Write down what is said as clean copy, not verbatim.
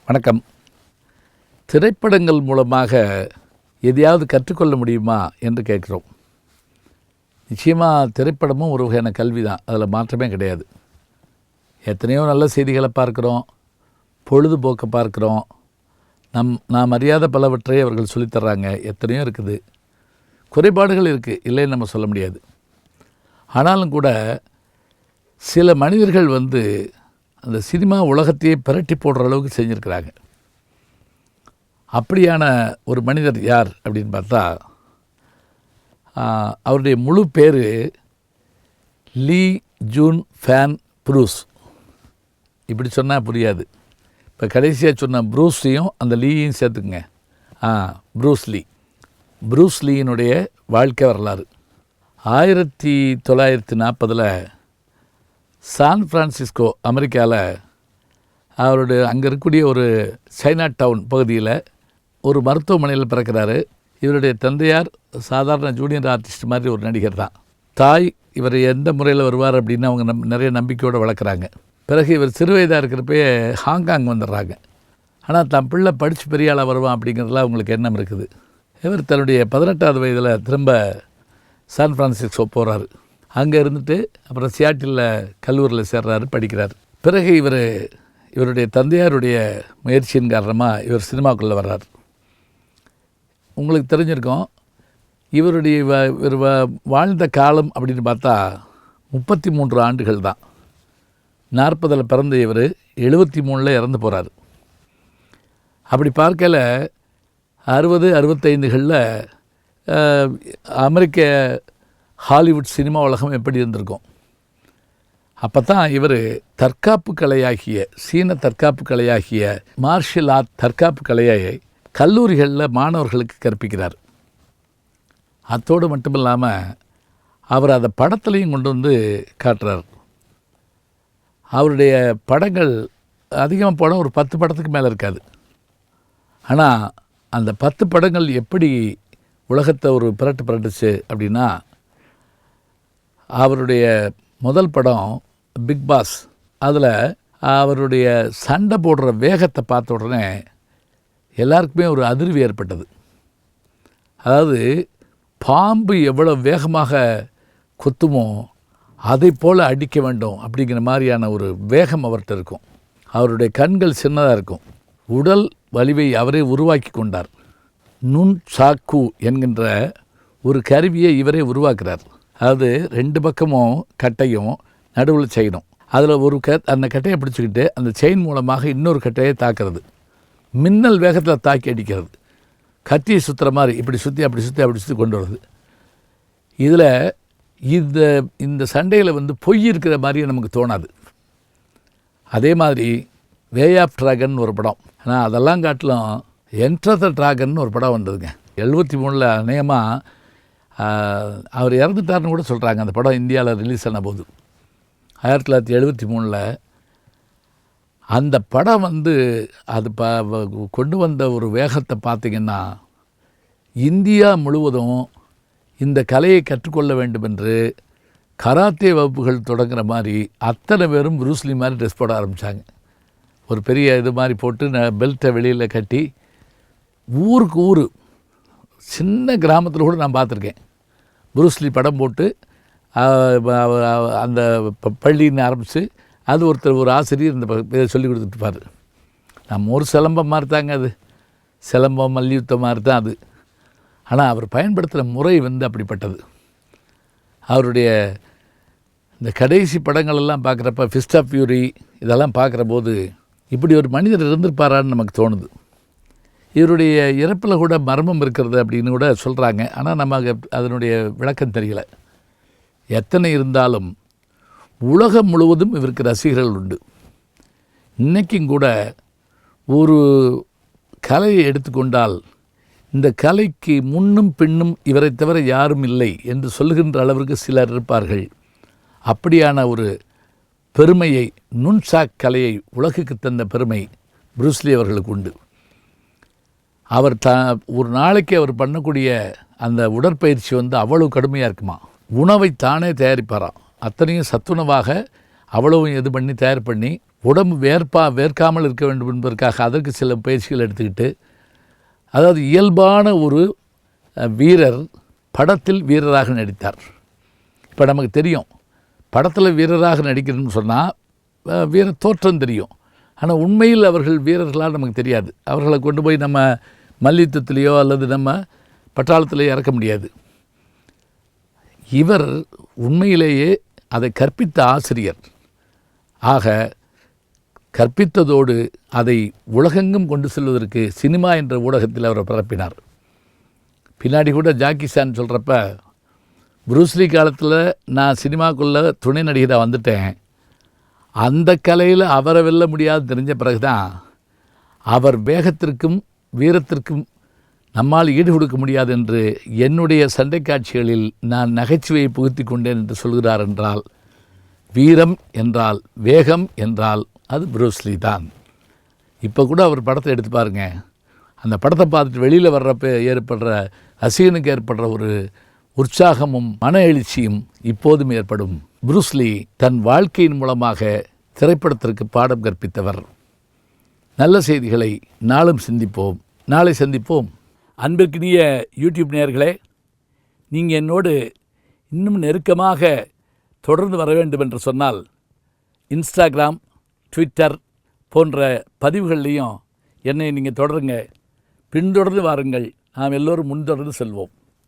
வணக்கம். திரைப்படங்கள் மூலமாக எதையாவது கற்றுக்கொள்ள முடியுமா என்று கேட்குறோம். நிச்சயமாக திரைப்படமும் ஒரு வகையான கல்வி தான், அதில் மாற்றமே கிடையாது. எத்தனையோ நல்ல செய்திகளை பார்க்குறோம், பொழுதுபோக்கை பார்க்குறோம், நாம் அறியாத பலவற்றை அவர்கள் சொல்லித்தர்றாங்க. எத்தனையோ இருக்குது, குறைபாடுகள் இருக்குது, இல்லைன்னு நம்ம சொல்ல முடியாது. ஆனாலும் கூட சில மனிதர்கள் அந்த சினிமா உலகத்தையே பிரட்டி போடுற அளவுக்கு செஞ்சுருக்கிறாங்க. அப்படியான ஒரு மனிதர் யார் அப்படின்னு பார்த்தா, அவருடைய முழு பேர் லீ ஜூன் ஃபேன் ப்ரூஸ். இப்படி சொன்னால் புரியாது. இப்போ கடைசியாக சொன்ன ப்ரூஸையும் அந்த லீயையும் சேர்த்துக்குங்க. ப்ரூஸ் லீ. ப்ரூஸ் லீயினுடைய வாழ்க்கை வரலாறு 1940 சான் பிரான்சிஸ்கோ, அமெரிக்காவில் அவருடைய அங்கே இருக்கக்கூடிய ஒரு சைனா டவுன் பகுதியில் ஒரு மருத்துவமனையில் பிறக்கிறாரு. இவருடைய தந்தையார் சாதாரண ஜூனியர் ஆர்டிஸ்ட் மாதிரி ஒரு நடிகர் தான். தாய் இவர் எந்த முறையில் வருவார் அப்படின்னு அவங்க நிறைய நம்பிக்கையோடு வளர்க்குறாங்க. பிறகு இவர் சிறு வயதாக இருக்கிறப்பே ஹாங்காங் வந்துடுறாங்க. ஆனால் தன் பிள்ளை படித்து பெரிய ஆளாக வருவான் அப்படிங்கிறதுலாம் அவங்களுக்கு எண்ணம் இருக்குது. இவர் தன்னுடைய 18வது வயதில் திரும்ப சான் பிரான்சிஸ்கோ போகிறாரு. அங்கே இருந்துட்டு அப்புறம் சியாட்டிலில் கல்லூரியில் சேர்றாரு, படிக்கிறார். பிறகு இவருடைய தந்தையாருடைய முயற்சியின் காரணமாக இவர் சினிமாக்குள்ளே வர்றார். உங்களுக்கு தெரிஞ்சிருக்கோம், இவர் வாழ்ந்த காலம் அப்படின்னு பார்த்தா 33 ஆண்டுகள் தான். 40 பிறந்த இவர் 73 இறந்து போகிறார். அப்படி பார்க்கல 60-65களில் அமெரிக்க ஹாலிவுட் சினிமா உலகம் எப்படி இருந்திருக்கும். அப்போ தான் இவர் தற்காப்பு கலையாகிய சீன தற்காப்பு கலையாகிய மார்ஷியல் ஆர்ட் தற்காப்பு கலையை கல்லூரிகளில் மாணவர்களுக்கு கற்பிக்கிறார். அத்தோடு மட்டும் இல்லாமல் அவர் அதை படத்துலையும் கொண்டு காட்டுறார். அவருடைய படங்கள் அதிகமாக படம் ஒரு 10 படத்துக்கு மேலே இருக்காது. ஆனால் அந்த 10 படங்கள் எப்படி உலகத்தை ஒரு புரட்டுச்சு அப்படின்னா, அவருடைய முதல் படம் பிக் பாஸ். அதில் அவருடைய சண்டை போடுற வேகத்தை பார்த்த உடனே எல்லாருக்குமே ஒரு அதிர்வு ஏற்பட்டது. அதாவது பாம்பு எவ்வளோ வேகமாக கொத்துமோ அதை போல் அடிக்க வேண்டும் அப்படிங்கிற மாதிரியான ஒரு வேகம் அவர்கிட்ட இருக்கும். அவருடைய கண்கள் சின்னதாக இருக்கும். உடல் வலிவை அவரே உருவாக்கி கொண்டார். நுண் சாக்கு என்கின்ற ஒரு கருவியை இவரே உருவாக்குறார். அதாவது 2 பக்கமும் கட்டையும் நடுவில் செயினும். அதில் அந்த கட்டையை பிடிச்சிக்கிட்டு அந்த செயின் மூலமாக இன்னொரு கட்டையை தாக்குறது, மின்னல் வேகத்தில் தாக்கி அடிக்கிறது, கத்தியை சுற்றுற மாதிரி இப்படி சுற்றி அப்படி சுற்றி கொண்டு வருது. இதில் இந்த சண்டையில் பொய் இருக்கிற மாதிரியே நமக்கு தோணாது. அதே மாதிரி வே ஆஃப் ட்ராகன் ஒரு படம். ஆனால் அதெல்லாம் காட்டிலும் என்டர் த ட்ராகன் ஒரு படம் வந்ததுங்க 73 அநேகமாக. அவர் இறந்துட்டார்னு கூட சொல்கிறாங்க. அந்த படம் இந்தியாவில் ரிலீஸ் ஆன போது 1973 அந்த படம் அது கொண்டு வந்த ஒரு வேகத்தை பார்த்திங்கன்னா, இந்தியா முழுவதும் இந்த கலையை கற்றுக்கொள்ள வேண்டும் என்று கராத்தே வகுப்புகள் தொடங்குற மாதிரி அத்தனை பேரும் ப்ரூஸ் லீ மாதிரி ட்ரெஸ் போட ஆரம்பித்தாங்க. ஒரு பெரிய இது மாதிரி போட்டு பெல்ட்டை வெளியில் கட்டி ஊருக்கு ஊர் சின்ன கிராமத்தில் கூட நான் பார்த்துருக்கேன். ப்ரூஸ் லீ படம் போட்டு அந்த பள்ளின்னு ஆரம்பித்து அது ஒரு ஆசிரியர் இந்த இதை சொல்லி கொடுத்துட்டுப்பார். நம்ம ஒரு சிலம்பம் மாதிரி தாங்க, அது சிலம்பம் மல்யுத்தம் மாதிரி தான் அது. ஆனால் அவர் பயன்படுத்துகிற முறை அப்படிப்பட்டது. அவருடைய இந்த கடைசி படங்களெல்லாம் பார்க்குறப்ப ஃபிஸ்ட் ஆஃப் ஃபியூரி இதெல்லாம் பார்க்குற போது இப்படி ஒரு மனிதர் இருந்திருப்பாரான்னு நமக்கு தோணுது. இவருடைய இறப்பில் கூட மர்மம் இருக்கிறது அப்படின்னு கூட சொல்கிறாங்க. ஆனால் நமக்கு அதனுடைய விளக்கம் தெரியல. எத்தனை இருந்தாலும் உலகம் முழுவதும் இவருக்கு ரசிகர்கள் உண்டு. இன்றைக்கும் கூட ஒரு கலையை எடுத்துக்கொண்டால் இந்த கலைக்கு முன்னும் பின்னும் இவரை தவிர யாரும் இல்லை என்று சொல்லுகின்ற அளவிற்கு சிலர் இருப்பார்கள். அப்படியான ஒரு பெருமையை, நுண்சாக் கலையை உலகுக்கு தந்த பெருமை ப்ரூஸ் லீ அவர்களுக்கு உண்டு. அவர் ஒரு நாளைக்கு அவர் பண்ணக்கூடிய அந்த உடற்பயிற்சி அவ்வளவு கடுமையாக இருக்குமா. உணவை தானே தயாரிப்பாராம். அத்தனையும் சத்துணவாக அவ்வளவும் இது பண்ணி தயார் பண்ணி உடம்பு வேர்க்காமல் இருக்க வேண்டும் என்பதற்காக அதற்கு சில பயிற்சிகள் எடுத்துக்கிட்டு, அதாவது இயல்பான ஒரு வீரர் படத்தில் வீரராக நடித்தார். இப்போ நமக்கு தெரியும், படத்தில் வீரராக நடிக்கிறதுன்னு சொன்னால் வீர தோற்றம் தெரியும். ஆனால் உண்மையில் அவர்கள் வீரர்களால் நமக்கு தெரியாது. அவர்களை கொண்டு போய் நம்ம மல்யுத்தத்திலேயோ அல்லது நம்ம பட்டாளத்திலேயோ இறக்க முடியாது. இவர் உண்மையிலேயே அதை கற்பித்த ஆசிரியர். ஆக கற்பித்ததோடு அதை உலகெங்கும் கொண்டு செல்வதற்கு சினிமா என்ற ஊடகத்தில் அவரை பரப்பினார். பின்னாடி கூட ஜாக்கி சான் சொல்கிறப்ப, புரூஸ்லி காலத்தில் நான் சினிமாக்குள்ளே துணை நடிகராக வந்துட்டேன், அந்த கலையில் அவரை வெல்ல முடியாது தெரிஞ்ச பிறகு தான் அவர் வேகத்திற்கும் வீரத்திற்கும் நம்மால் ஈடு கொடுக்க முடியாது என்று என்னுடைய சண்டை காட்சிகளில் நான் நகைச்சுவையை புகுத்தி கொண்டேன் என்று சொல்கிறார். என்றால் வீரம் என்றால் வேகம் என்றால் அது புரூஸ்லி தான். இப்போ கூட அவர் படத்தை எடுத்து பாருங்கள். அந்த படத்தை பார்த்துட்டு வெளியில் வர்றப்ப ஏற்படுற ரசிகனுக்கு ஏற்படுற ஒரு உற்சாகமும் மன எழுச்சியும் இப்போதும் ஏற்படும். புரூஸ்லி தன் வாழ்க்கையின் மூலமாக திரைப்படத்திற்கு பாடம் கற்பித்தவர். நல்ல செய்திகளை நாளும் சிந்திப்போம். நாளை சந்திப்போம். அன்பிற்கினிய யூடியூப் நேயர்களே, நீங்கள் என்னோடு இன்னும் நெருக்கமாக தொடர்ந்து வர வேண்டும் என்று சொன்னால் இன்ஸ்டாகிராம், ட்விட்டர் போன்ற பதிவுகள்லையும் என்னை நீங்கள் தொடருங்க. பின்தொடர்ந்து வாருங்கள். நாம் எல்லோரும் முன்தொடர்ந்து செல்வோம்.